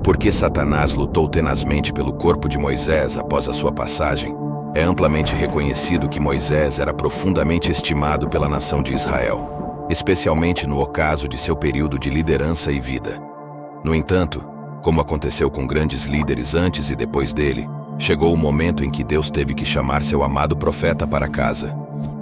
Por que Satanás lutou tenazmente pelo corpo de Moisés após a sua passagem? É amplamente reconhecido que Moisés era profundamente estimado pela nação de Israel, especialmente no ocaso de seu período de liderança e vida. No entanto, como aconteceu com grandes líderes antes e depois dele, chegou o momento em que Deus teve que chamar seu amado profeta para casa.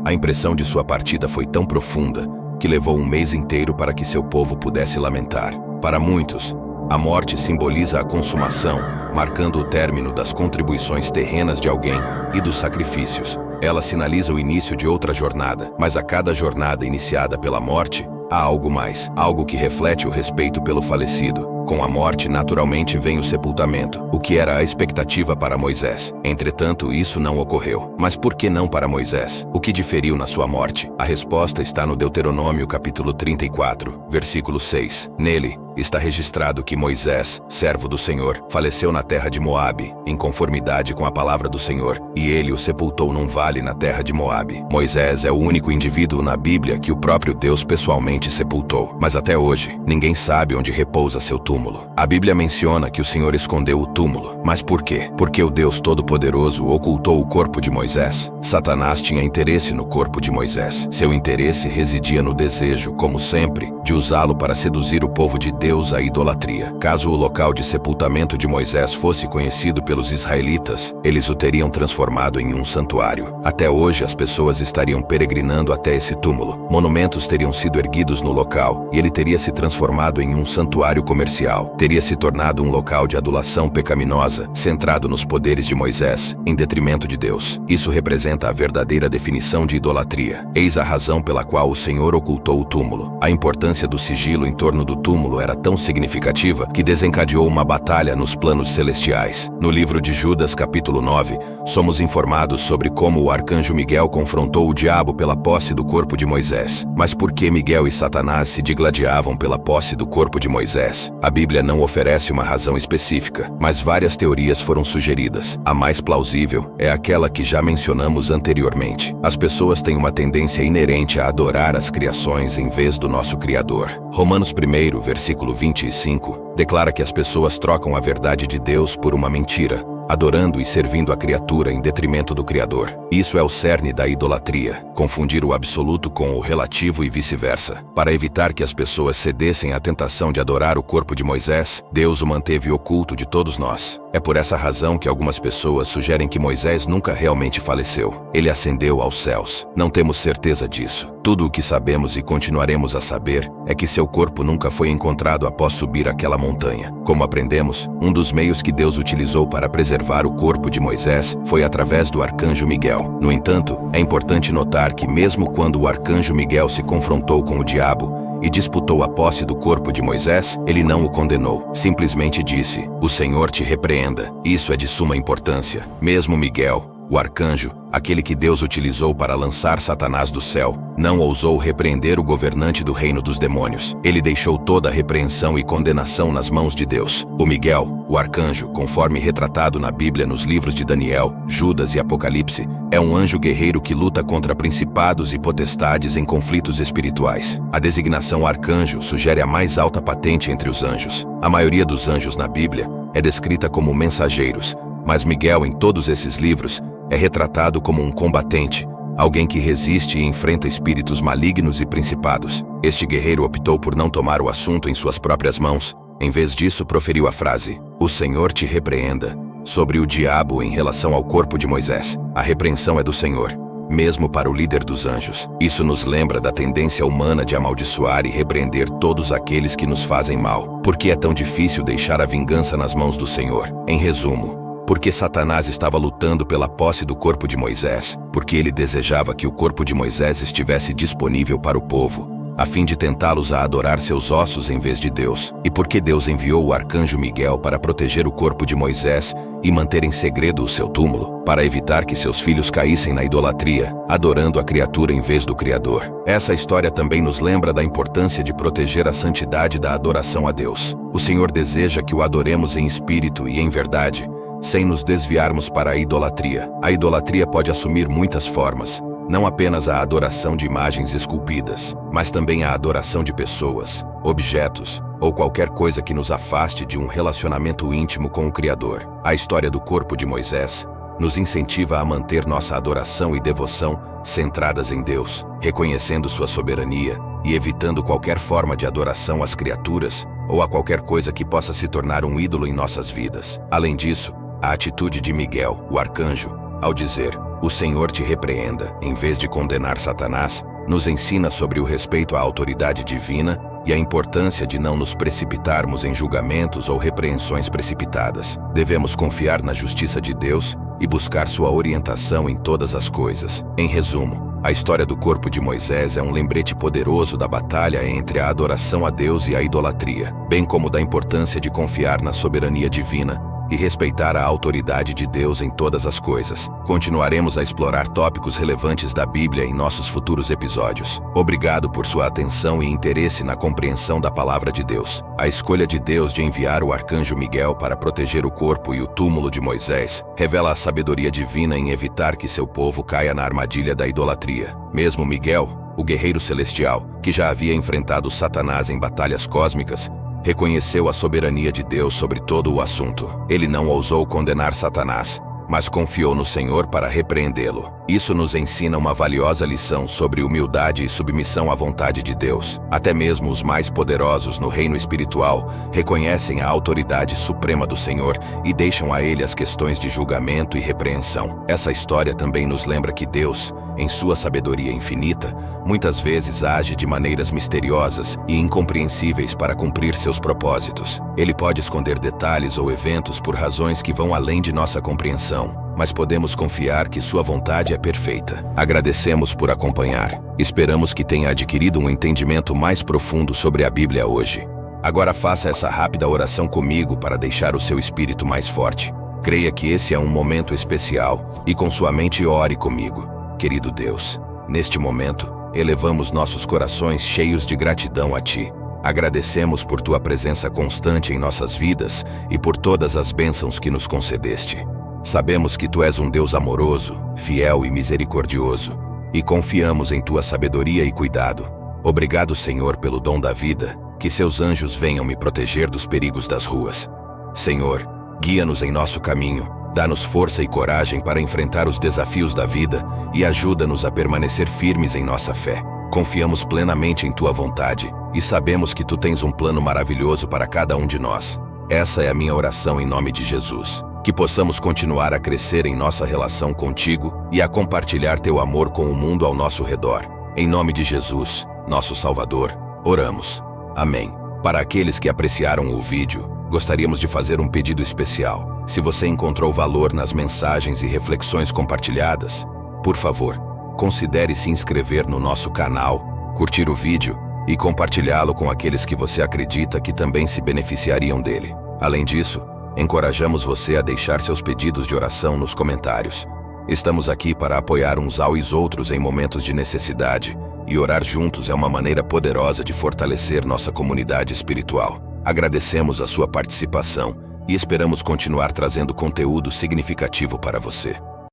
A impressão de sua partida foi tão profunda que levou um mês inteiro para que seu povo pudesse lamentar. Para muitos, a morte simboliza a consumação, marcando o término das contribuições terrenas de alguém e dos sacrifícios. Ela sinaliza o início de outra jornada, mas a cada jornada iniciada pela morte, há algo mais, algo que reflete o respeito pelo falecido. Com a morte, naturalmente, vem o sepultamento, o que era a expectativa para Moisés. Entretanto, isso não ocorreu. Mas por que não para Moisés? O que diferiu na sua morte? A resposta está no Deuteronômio capítulo 34, versículo 6. Nele, está registrado que Moisés, servo do Senhor, faleceu na terra de Moabe, em conformidade com a palavra do Senhor, e ele o sepultou num vale na terra de Moabe. Moisés é o único indivíduo na Bíblia que o próprio Deus pessoalmente sepultou. Mas até hoje, ninguém sabe onde repousa seu túmulo. A Bíblia menciona que o Senhor escondeu o túmulo. Mas por quê? Porque o Deus Todo-Poderoso ocultou o corpo de Moisés. Satanás tinha interesse no corpo de Moisés. Seu interesse residia no desejo, como sempre, de usá-lo para seduzir o povo de Deus à idolatria. Caso o local de sepultamento de Moisés fosse conhecido pelos israelitas, eles o teriam transformado em um santuário. Até hoje, as pessoas estariam peregrinando até esse túmulo. Monumentos teriam sido erguidos no local, e ele teria se transformado em um santuário comercial. Teria se tornado um local de adulação pecaminosa, centrado nos poderes de Moisés, em detrimento de Deus. Isso representa a verdadeira definição de idolatria. Eis a razão pela qual o Senhor ocultou o túmulo. A importância do sigilo em torno do túmulo era tão significativa que desencadeou uma batalha nos planos celestiais. No livro de Judas, capítulo 9, somos informados sobre como o arcanjo Miguel confrontou o diabo pela posse do corpo de Moisés. Mas por que Miguel e Satanás se digladiavam pela posse do corpo de Moisés? A Bíblia não oferece uma razão específica, mas várias teorias foram sugeridas. A mais plausível é aquela que já mencionamos anteriormente. As pessoas têm uma tendência inerente a adorar as criações em vez do nosso Criador. Romanos 1, versículo 25, declara que as pessoas trocam a verdade de Deus por uma mentira, adorando e servindo a criatura em detrimento do Criador. Isso é o cerne da idolatria, confundir o absoluto com o relativo e vice-versa. Para evitar que as pessoas cedessem à tentação de adorar o corpo de Moisés, Deus o manteve oculto de todos nós. É por essa razão que algumas pessoas sugerem que Moisés nunca realmente faleceu. Ele ascendeu aos céus. Não temos certeza disso. Tudo o que sabemos e continuaremos a saber é que seu corpo nunca foi encontrado após subir aquela montanha. Como aprendemos, um dos meios que Deus utilizou para preservar o corpo de Moisés foi através do arcanjo Miguel. No entanto, é importante notar que mesmo quando o arcanjo Miguel se confrontou com o diabo e disputou a posse do corpo de Moisés, ele não o condenou. Simplesmente disse: "O Senhor te repreenda." Isso é de suma importância. Mesmo Miguel, o arcanjo, aquele que Deus utilizou para lançar Satanás do céu, não ousou repreender o governante do reino dos demônios. Ele deixou toda a repreensão e condenação nas mãos de Deus. O Miguel, o arcanjo, conforme retratado na Bíblia nos livros de Daniel, Judas e Apocalipse, é um anjo guerreiro que luta contra principados e potestades em conflitos espirituais. A designação arcanjo sugere a mais alta patente entre os anjos. A maioria dos anjos na Bíblia é descrita como mensageiros, mas Miguel, em todos esses livros, é retratado como um combatente, alguém que resiste e enfrenta espíritos malignos e principados. Este guerreiro optou por não tomar o assunto em suas próprias mãos. Em vez disso, proferiu a frase: "O Senhor te repreenda", sobre o diabo em relação ao corpo de Moisés. A repreensão é do Senhor, mesmo para o líder dos anjos. Isso nos lembra da tendência humana de amaldiçoar e repreender todos aqueles que nos fazem mal. Por que é tão difícil deixar a vingança nas mãos do Senhor? Em resumo, porque Satanás estava lutando pela posse do corpo de Moisés, porque ele desejava que o corpo de Moisés estivesse disponível para o povo, a fim de tentá-los a adorar seus ossos em vez de Deus. E porque Deus enviou o arcanjo Miguel para proteger o corpo de Moisés e manter em segredo o seu túmulo, para evitar que seus filhos caíssem na idolatria, adorando a criatura em vez do Criador. Essa história também nos lembra da importância de proteger a santidade da adoração a Deus. O Senhor deseja que o adoremos em espírito e em verdade, sem nos desviarmos para a idolatria. A idolatria pode assumir muitas formas, não apenas a adoração de imagens esculpidas, mas também a adoração de pessoas, objetos ou qualquer coisa que nos afaste de um relacionamento íntimo com o Criador. A história do corpo de Moisés nos incentiva a manter nossa adoração e devoção centradas em Deus, reconhecendo sua soberania e evitando qualquer forma de adoração às criaturas ou a qualquer coisa que possa se tornar um ídolo em nossas vidas. Além disso, a atitude de Miguel, o arcanjo, ao dizer, "O Senhor te repreenda", em vez de condenar Satanás, nos ensina sobre o respeito à autoridade divina e a importância de não nos precipitarmos em julgamentos ou repreensões precipitadas. Devemos confiar na justiça de Deus e buscar sua orientação em todas as coisas. Em resumo, a história do corpo de Moisés é um lembrete poderoso da batalha entre a adoração a Deus e a idolatria, bem como da importância de confiar na soberania divina e respeitar a autoridade de Deus em todas as coisas. Continuaremos a explorar tópicos relevantes da Bíblia em nossos futuros episódios. Obrigado por sua atenção e interesse na compreensão da palavra de Deus. A escolha de Deus de enviar o arcanjo Miguel para proteger o corpo e o túmulo de Moisés revela a sabedoria divina em evitar que seu povo caia na armadilha da idolatria. Mesmo Miguel, o guerreiro celestial, que já havia enfrentado Satanás em batalhas cósmicas, reconheceu a soberania de Deus sobre todo o assunto. Ele não ousou condenar Satanás, mas confiou no Senhor para repreendê-lo. Isso nos ensina uma valiosa lição sobre humildade e submissão à vontade de Deus. Até mesmo os mais poderosos no reino espiritual reconhecem a autoridade suprema do Senhor e deixam a Ele as questões de julgamento e repreensão. Essa história também nos lembra que Deus, em sua sabedoria infinita, muitas vezes age de maneiras misteriosas e incompreensíveis para cumprir seus propósitos. Ele pode esconder detalhes ou eventos por razões que vão além de nossa compreensão, mas podemos confiar que sua vontade é perfeita. Agradecemos por acompanhar. Esperamos que tenha adquirido um entendimento mais profundo sobre a Bíblia hoje. Agora faça essa rápida oração comigo para deixar o seu espírito mais forte. Creia que esse é um momento especial e com sua mente ore comigo. Querido Deus, neste momento, elevamos nossos corações cheios de gratidão a Ti. Agradecemos por Tua presença constante em nossas vidas e por todas as bênçãos que nos concedeste. Sabemos que Tu és um Deus amoroso, fiel e misericordioso, e confiamos em Tua sabedoria e cuidado. Obrigado, Senhor, pelo dom da vida, que Seus anjos venham me proteger dos perigos das ruas. Senhor, guia-nos em nosso caminho. Dá-nos força e coragem para enfrentar os desafios da vida e ajuda-nos a permanecer firmes em nossa fé. Confiamos plenamente em Tua vontade e sabemos que Tu tens um plano maravilhoso para cada um de nós. Essa é a minha oração em nome de Jesus. Que possamos continuar a crescer em nossa relação contigo e a compartilhar Teu amor com o mundo ao nosso redor. Em nome de Jesus, nosso Salvador, oramos. Amém. Para aqueles que apreciaram o vídeo, gostaríamos de fazer um pedido especial. Se você encontrou valor nas mensagens e reflexões compartilhadas, por favor, considere se inscrever no nosso canal, curtir o vídeo e compartilhá-lo com aqueles que você acredita que também se beneficiariam dele. Além disso, encorajamos você a deixar seus pedidos de oração nos comentários. Estamos aqui para apoiar uns aos outros em momentos de necessidade, e orar juntos é uma maneira poderosa de fortalecer nossa comunidade espiritual. Agradecemos a sua participação e esperamos continuar trazendo conteúdo significativo para você.